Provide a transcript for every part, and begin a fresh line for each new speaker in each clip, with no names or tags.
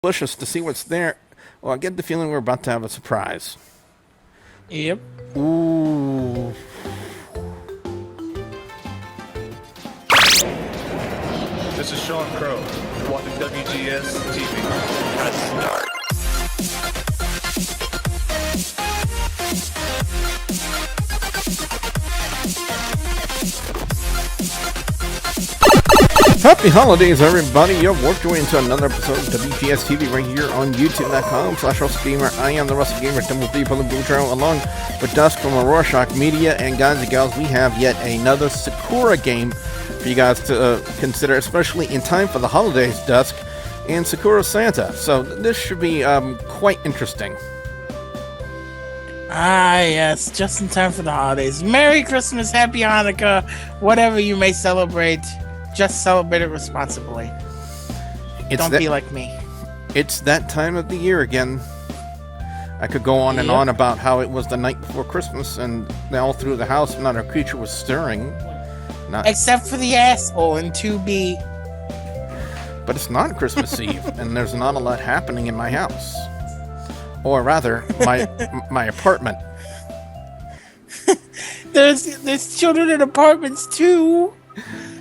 Delicious to see what's there. Well, I get the feeling we're about to have a surprise.
Yep.
Ooh.
This is Sean Crow, watching WGS TV.
Happy holidays, everybody. You've worked your way into another episode of WGS TV right here on YouTube.com/Wrestlegamer. I am the Wrestlegamer, Double D from the Blue Trail, along with Dusk from Rorschach Media. And guys and gals, we have yet another Sakura game for you guys to consider, especially in time for the holidays, Dusk, and Sakura Santa. So this should be quite interesting.
Ah, yes, just in time for the holidays. Merry Christmas, Happy Hanukkah, whatever you may celebrate, just celebrate it responsibly. Don't be like me.
It's that time of the year again. I could go on and on about how it was the night before Christmas and all through the house not a creature was stirring.
Except for the asshole in 2B.
But it's not Christmas Eve, and there's not a lot happening in my house. Or rather, my apartment.
There's children in apartments too.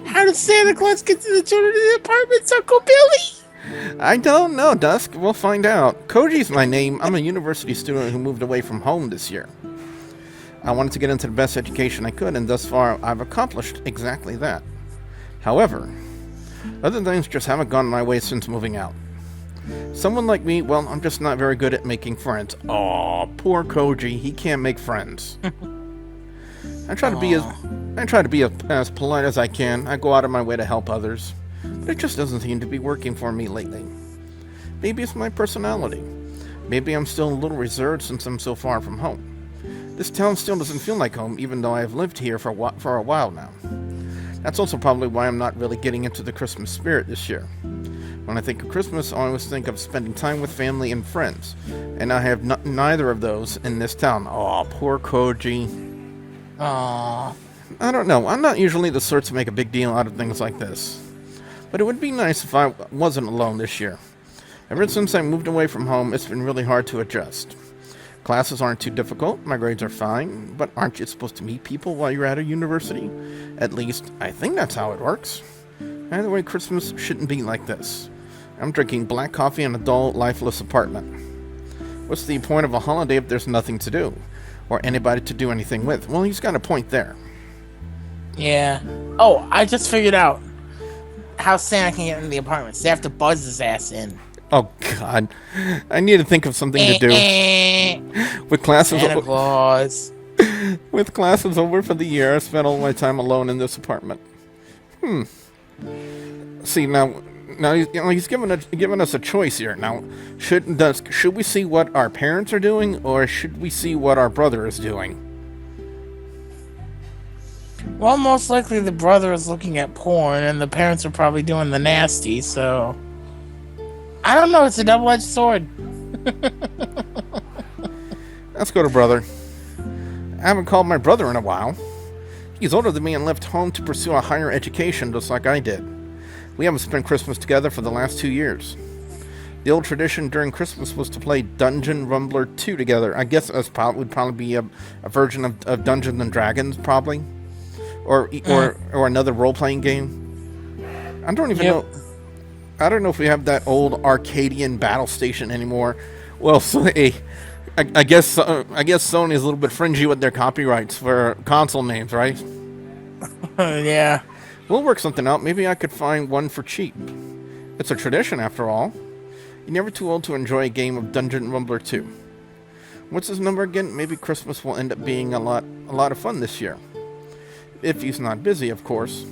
How does Santa Claus get to the children in the apartments, Uncle Billy?
I don't know, Dusk. We'll find out. Koji's my name. I'm a university student who moved away from home this year. I wanted to get into the best education I could, and thus far, I've accomplished exactly that. However, other things just haven't gone my way since moving out. Someone like me, well, I'm just not very good at making friends. Aw, poor Koji. He can't make friends. I try to be as polite as I can. I go out of my way to help others, but it just doesn't seem to be working for me lately. Maybe it's my personality. Maybe I'm still a little reserved since I'm so far from home. This town still doesn't feel like home, even though I've lived here for a while now. That's also probably why I'm not really getting into the Christmas spirit this year. When I think of Christmas, I always think of spending time with family and friends, and I have neither of those in this town. Aw, poor Koji.
Aww.
I don't know. I'm not usually the sort to make a big deal out of things like this. But it would be nice if I wasn't alone this year. Ever since I moved away from home, it's been really hard to adjust. Classes aren't too difficult, my grades are fine, but aren't you supposed to meet people while you're at a university? At least, I think that's how it works. Either way, Christmas shouldn't be like this. I'm drinking black coffee in a dull, lifeless apartment. What's the point of a holiday if there's nothing to do? Or anybody to do anything with? Well, he's got a point there.
Yeah. Oh, I just figured out how Santa can get in the apartments. They have to buzz his ass in.
Oh, God. I need to think of something to do. With classes
Santa Claus.
With classes over for the year, I spent all my time alone in this apartment. See, now he's given us a choice here. Now, should we see what our parents are doing, or should we see what our brother is doing?
Well, most likely the brother is looking at porn, and the parents are probably doing the nasty, so... I don't know, it's a double-edged sword.
Let's go to brother. I haven't called my brother in a while. He's older than me and left home to pursue a higher education just like I did. We haven't spent Christmas together for the last 2 years. The old tradition during Christmas was to play Dungeon Rumbler 2 together. I guess that would probably be a version of Dungeons and Dragons, probably. Or another role-playing game. I don't even know. I don't know if we have that old Arcadian battle station anymore. Well, so, I guess Sony is a little bit fringy with their copyrights for console names, right?
Yeah.
We'll work something out. Maybe I could find one for cheap. It's a tradition, after all. You're never too old to enjoy a game of Dungeon Rumbler 2. What's his number again? Maybe Christmas will end up being a lot of fun this year. If he's not busy, of course.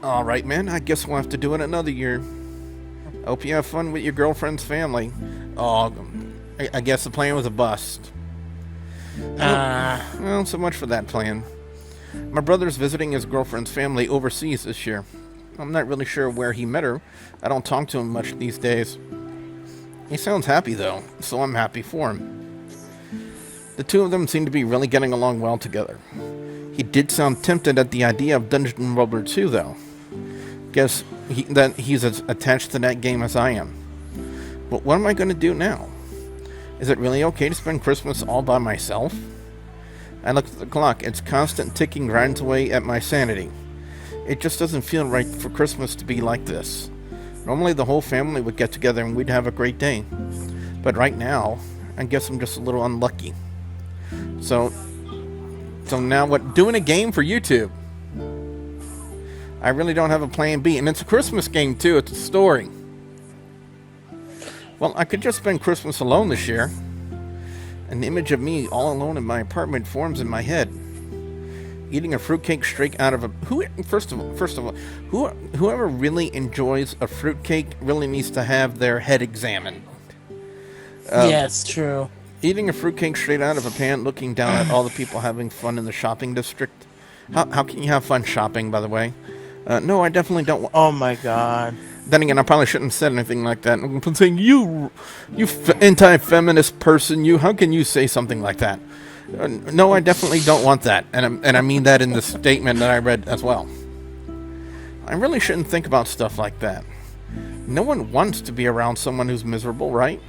Alright, man. I guess we'll have to do it another year. Hope you have fun with your girlfriend's family. Oh, I guess the plan was a bust. Well, so much for that plan. My brother's visiting his girlfriend's family overseas this year. I'm not really sure where he met her. I don't talk to him much these days. He sounds happy, though, so I'm happy for him. The two of them seem to be really getting along well together. He did sound tempted at the idea of Dungeon Rumbler 2, though. he's as attached to that game as I am. But what am I going to do now? Is it really okay to spend Christmas all by myself? I look at the clock. It's constant ticking grinds away at my sanity. It just doesn't feel right for Christmas to be like this. Normally the whole family would get together and we'd have a great day. But right now, I guess I'm just a little unlucky. So now what? Doing a game for YouTube. I really don't have a plan B. And it's a Christmas game too. It's a story. Well, I could just spend Christmas alone this year. An image of me all alone in my apartment forms in my head. Eating a fruitcake straight out of a... First of all, whoever really enjoys a fruitcake really needs to have their head examined.
Yeah, it's true.
Eating a fruitcake straight out of a pan, looking down at all the people having fun in the shopping district. How can you have fun shopping, by the way? No, I definitely don't.
Oh my god.
Then again, I probably shouldn't have said anything like that. I'm saying, you anti-feminist person, how can you say something like that? No, I definitely don't want that. And I mean that in the statement that I read as well. I really shouldn't think about stuff like that. No one wants to be around someone who's miserable, right?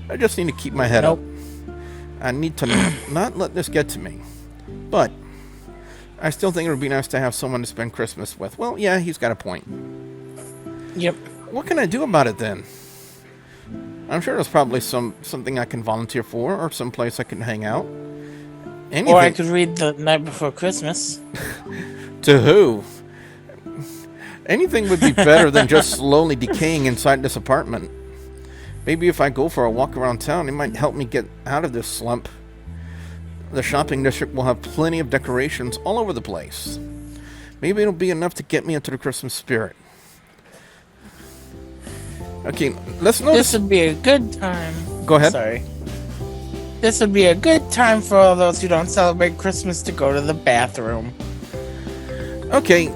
I just need to keep my head up. I need to not let this get to me. But I still think it would be nice to have someone to spend Christmas with. Well, yeah, he's got a point.
Yep.
What can I do about it then? I'm sure there's probably something I can volunteer for, or some place I can hang out. Anything.
Or I could read The Night Before Christmas.
To who? Anything would be better than just slowly decaying inside this apartment. Maybe if I go for a walk around town, it might help me get out of this slump. The shopping district will have plenty of decorations all over the place. Maybe it'll be enough to get me into the Christmas spirit. Okay, let's notice.
This would be a good time.
Go ahead.
Sorry. This would be a good time for all those who don't celebrate Christmas to go to the bathroom.
Okay,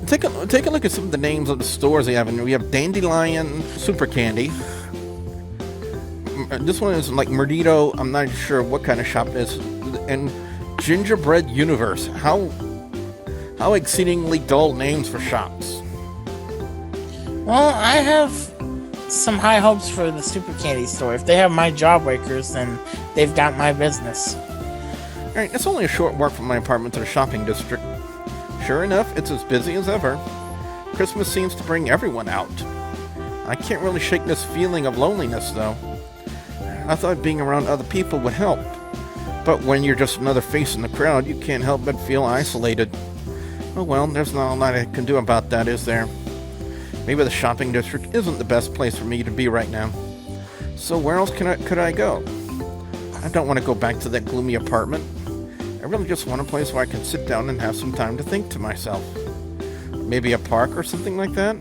take a look at some of the names of the stores they have in here. We have Dandelion Super Candy. This one is like Merdito. I'm not sure what kind of shop it is. And Gingerbread Universe. How exceedingly dull names for shops.
Well, I have some high hopes for the Super Candy store. If they have my Jawbreakers, then they've got my business.
Alright, it's only a short walk from my apartment to the shopping district. Sure enough, it's as busy as ever. Christmas seems to bring everyone out. I can't really shake this feeling of loneliness, though. I thought being around other people would help. But when you're just another face in the crowd, you can't help but feel isolated. Oh well, there's not a lot I can do about that, is there? Maybe the shopping district isn't the best place for me to be right now. So where else could I go? I don't want to go back to that gloomy apartment. I really just want a place where I can sit down and have some time to think to myself. Maybe a park or something like that?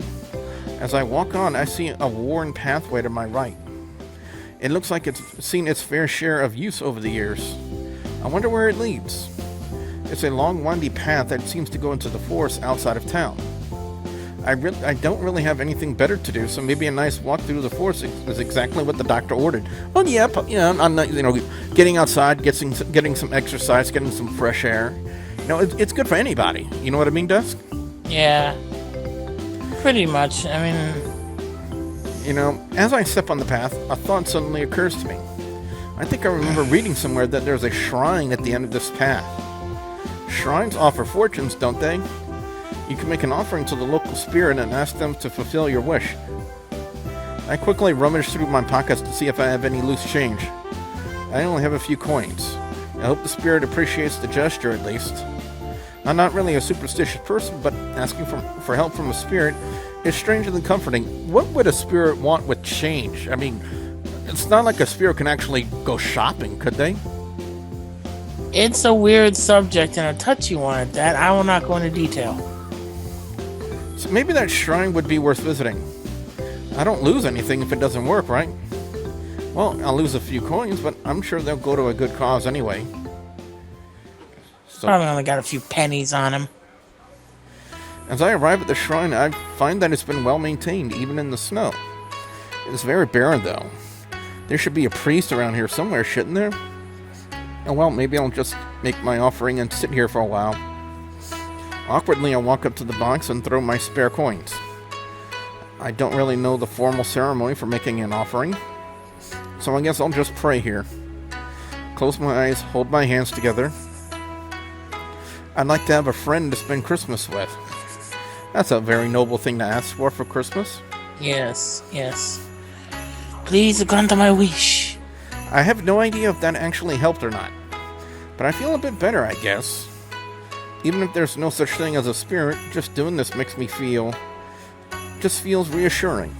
As I walk on, I see a worn pathway to my right. It looks like it's seen its fair share of use over the years. I wonder where it leads. It's a long, windy path that seems to go into the forest outside of town. I don't really have anything better to do, so maybe a nice walk through the forest is exactly what the doctor ordered. Oh yeah, I'm not, getting outside, getting some exercise, getting some fresh air. It's good for anybody. You know what I mean, Dusk?
Yeah, pretty much. I mean,
as I step on the path, a thought suddenly occurs to me. I think I remember reading somewhere that there's a shrine at the end of this path. Shrines offer fortunes, don't they? You can make an offering to the local spirit and ask them to fulfill your wish. I quickly rummage through my pockets to see if I have any loose change. I only have a few coins. I hope the spirit appreciates the gesture at least. I'm not really a superstitious person, but asking for help from a spirit is strangely comforting. What would a spirit want with change? I mean, it's not like a spirit can actually go shopping, could they?
It's a weird subject and a touchy one at that. I will not go into detail.
So maybe that shrine would be worth visiting. I don't lose anything if it doesn't work, right? Well, I'll lose a few coins, but I'm sure they'll go to a good cause anyway. So,
probably only got a few pennies on him.
As I arrive at the shrine, I find that it's been well maintained, even in the snow. It's very barren, though. There should be a priest around here somewhere, shouldn't there? Oh well, maybe I'll just make my offering and sit here for a while. Awkwardly, I walk up to the box and throw my spare coins. I don't really know the formal ceremony for making an offering, so I guess I'll just pray here. Close my eyes, hold my hands together. I'd like to have a friend to spend Christmas with. That's a very noble thing to ask for Christmas.
Yes, yes. Please grant my wish.
I have no idea if that actually helped or not, but I feel a bit better, I guess. Even if there's no such thing as a spirit, just doing this makes me just feels reassuring.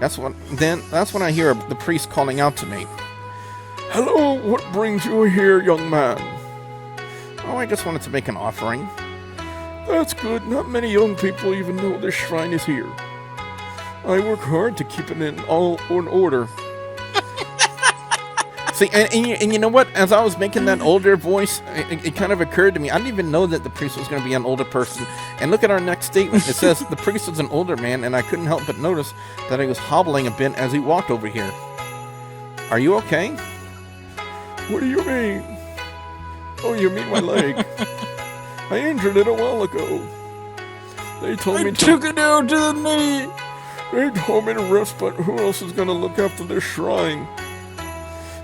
That's when I hear the priest calling out to me. Hello, what brings you here, young man? Oh, I just wanted to make an offering. That's good. Not many young people even know this shrine is here. I work hard to keep it in order. See, and you know what? As I was making that older voice, it kind of occurred to me. I didn't even know that the priest was going to be an older person. And look at our next statement. It says the priest was an older man, and I couldn't help but notice that he was hobbling a bit as he walked over here. Are you okay? What do you mean? Oh, you mean my leg? I injured it a while ago. They told me
took it down to the knee.
They told me to rest, but who else is going to look after this shrine?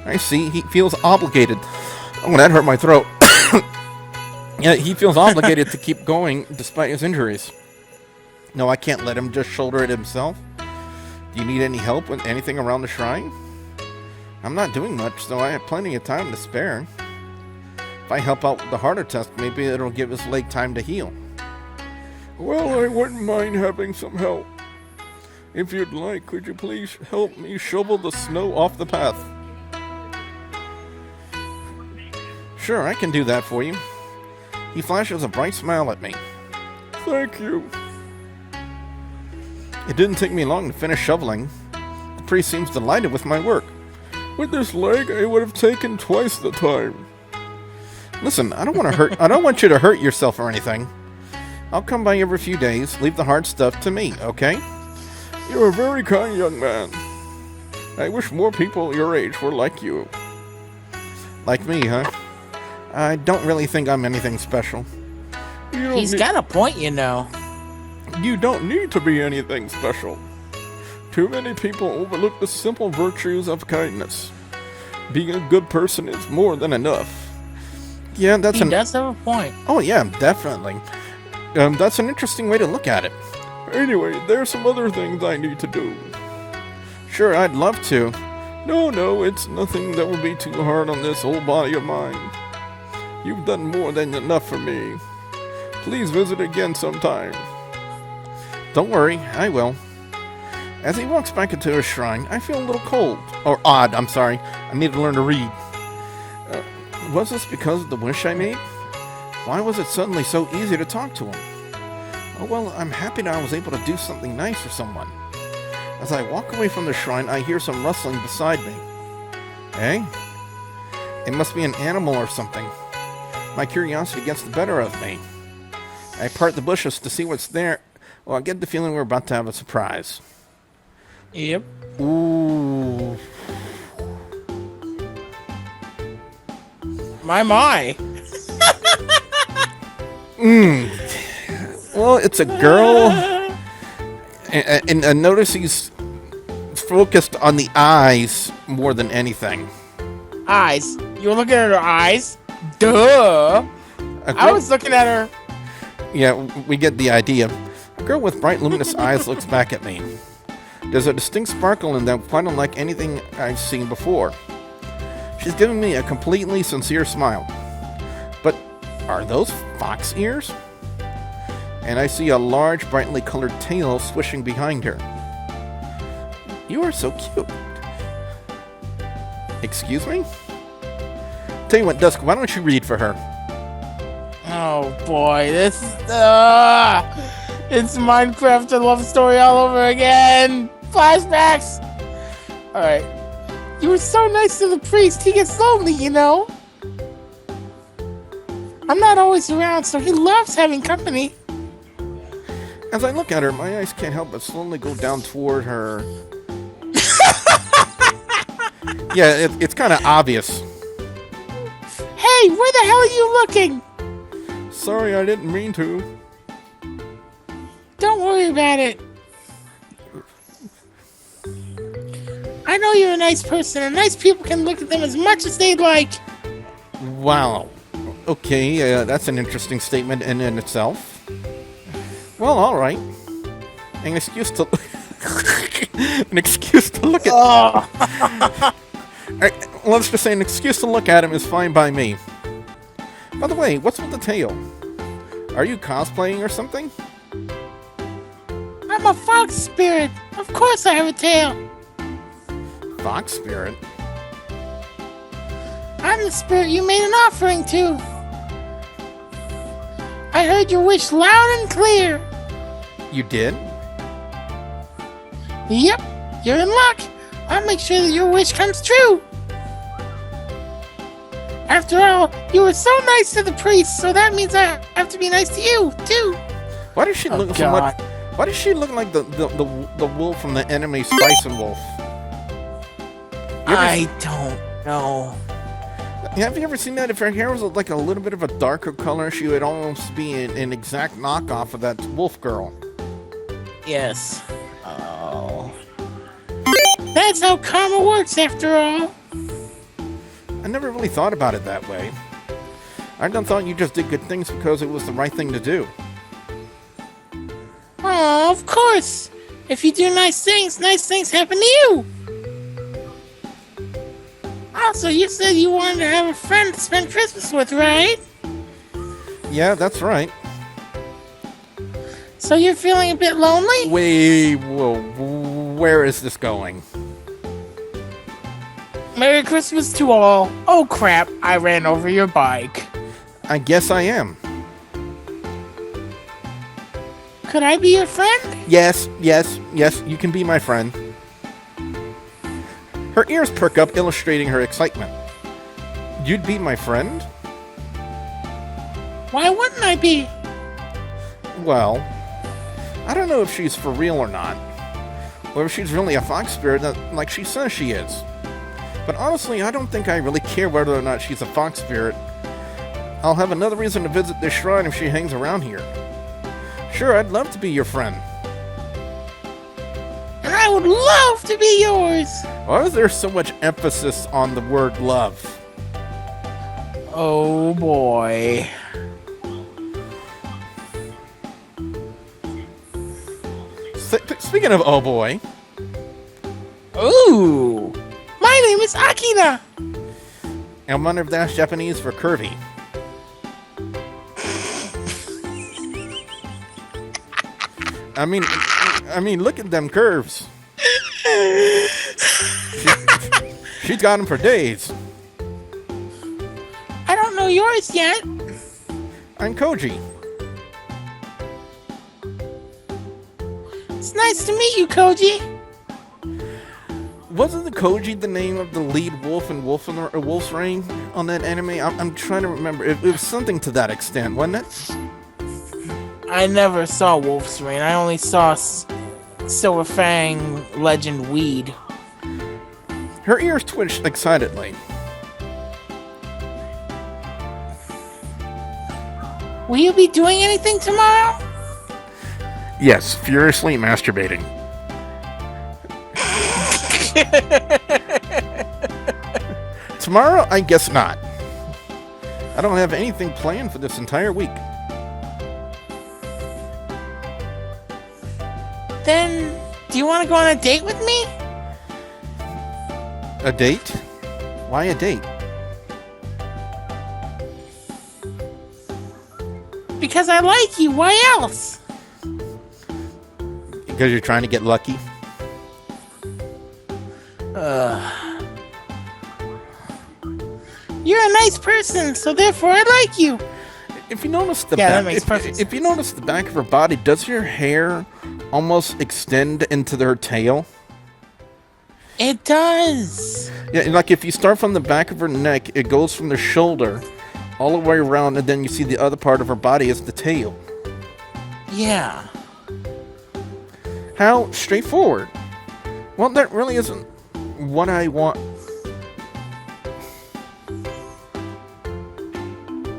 I see. He feels obligated. Oh, that hurt my throat. Yeah, he feels obligated to keep going despite his injuries. No, I can't let him just shoulder it himself. Do you need any help with anything around the shrine? I'm not doing much, so I have plenty of time to spare. If I help out with the harder test, maybe it'll give his leg time to heal. Well, I wouldn't mind having some help. If you'd like, could you please help me shovel the snow off the path? Sure, I can do that for you. He flashes a bright smile at me. Thank you. It didn't take me long to finish shoveling. The priest seems delighted with my work. With this leg, I would have taken twice the time. Listen, I don't want you to hurt yourself or anything. I'll come by every few days, leave the hard stuff to me, okay? You're a very kind young man. I wish more people your age were like you. Like me, huh? I don't really think I'm anything special.
He's got a point, you know.
You don't need to be anything special. Too many people overlook the simple virtues of kindness. Being a good person is more than enough. Yeah, he
does have a point.
Oh yeah, definitely. That's an interesting way to look at it. Anyway, there's some other things I need to do. Sure, I'd love to. No, it's nothing that will be too hard on this old body of mine. You've done more than enough for me. Please visit again sometime. Don't worry, I will. As he walks back into his shrine, I feel a little cold. Or odd, I'm sorry. I need to learn to read. Was this because of the wish I made? Why was it suddenly so easy to talk to him? Oh well, I'm happy that I was able to do something nice for someone. As I walk away from the shrine, I hear some rustling beside me. Eh? It must be an animal or something. My curiosity gets the better of me. I part the bushes to see what's there. Well, I get the feeling we're about to have a surprise.
Yep.
Ooh.
My.
Well, it's a girl. And notice he's focused on the eyes more than anything.
Eyes? You were looking at her eyes? Duh. I was looking at her.
Yeah, we get the idea. A girl with bright, luminous eyes looks back at me. There's a distinct sparkle in them quite unlike anything I've seen before. She's giving me a completely sincere smile. But are those fox ears? And I see a large, brightly colored tail swishing behind her. You are so cute. Excuse me? Tell you what, Dusk, why don't you read for her?
Oh boy, this is it's Minecraft a love story all over again. Flashbacks. All right, you were so nice to the priest. He gets lonely, you know. I'm not always around, so he loves having company.
As I look at her, my eyes can't help but slowly go down toward her. Yeah, it's kind of obvious.
Hey, where the hell are you looking?
Sorry, I didn't mean to.
Don't worry about it. I know you're a nice person, and nice people can look at them as much as they'd like.
Wow. Okay, that's an interesting statement in itself. Well, all right. An excuse to look at.
Oh.
Let's just say an excuse to look at him is fine by me. By the way, what's with the tail? Are you cosplaying or something?
I'm a fox spirit. Of course I have a tail.
Fox spirit?
I'm the spirit you made an offering to. I heard your wish loud and clear.
You did?
Yep, you're in luck. I'll make sure that your wish comes true. After all, you were so nice to the priest, so that means I have to be nice to you, too.
Why does she look so much? Why does she look like the wolf from the anime Spice and Wolf?
I don't know.
Have you ever seen that? If her hair was like a little bit of a darker color, she would almost be an exact knockoff of that wolf girl.
Yes. Oh. That's how karma works, after all.
I never really thought about it that way. I done thought you just did good things because it was the right thing to do.
Oh, of course. If you do nice things happen to you. Also, you said you wanted to have a friend to spend Christmas with, right?
Yeah, that's right.
So you're feeling a bit lonely?
Wait, whoa, where is this going?
Merry Christmas to all. Oh crap, I ran over your bike.
I guess I am.
Could I be your friend?
Yes, you can be my friend. Her ears perk up, illustrating her excitement. You'd be my friend?
Why wouldn't I be?
Well, I don't know if she's for real or not, or if she's really a fox spirit like she says she is. But honestly, I don't think I really care whether or not she's a fox spirit. I'll have another reason to visit this shrine if she hangs around here. Sure, I'd love to be your friend.
And I would love to be yours.
Why is there so much emphasis on the word love?
Oh boy.
Speaking of oh boy.
Ooh. My name is Akina.
I wonder if that's Japanese for curvy. I mean, look at them curves. She's got them for days.
I don't know yours yet.
I'm Koji.
It's nice to meet you, Koji.
Wasn't the Koji the name of the lead wolf in Wolf's Rain on that anime? I'm trying to remember. It was something to that extent, wasn't it?
I never saw Wolf's Rain. I only saw Silver Fang Legend Weed.
Her ears twitched excitedly.
Will you be doing anything tomorrow?
Yes, furiously masturbating. Tomorrow, I guess not. I don't have anything planned for this entire week.
Then, do you want to go on a date with me?
A date? Why a date?
Because I like you. Why else?
Because you're trying to get lucky?
You're a nice person, so therefore I like you.
If you notice the
that
back,
makes perfect
if you
sense.
notice the back of her body, does her hair almost extend into her tail?
It does.
Yeah, like if you start from the back of her neck, it goes from the shoulder all the way around, and then you see the other part of her body is the tail.
Yeah.
How straightforward. Well, that really isn't what I want.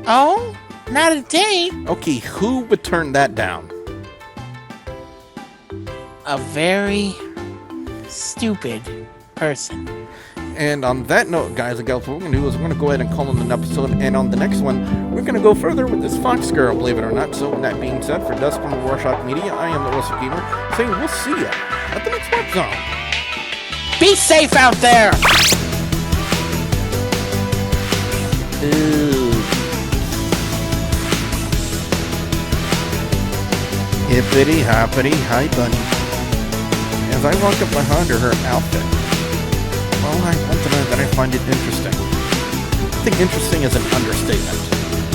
Oh? Not a date?
Okay, who would turn that down?
A very stupid person.
And on that note, guys and gals, what we're going to do is we're going to go ahead and call it an episode. And on the next one, we're going to go further with this Fox girl, believe it or not. So with that being said, for Dust from the Rorschach Media, I am the Wrestlegamer, saying we'll see ya at the next Warp Zone.
Be safe out there!
Ooh. Hippity hoppity hi bunny. As I walk up behind her outfit, well, I want to know that I find it interesting. I think interesting is an understatement.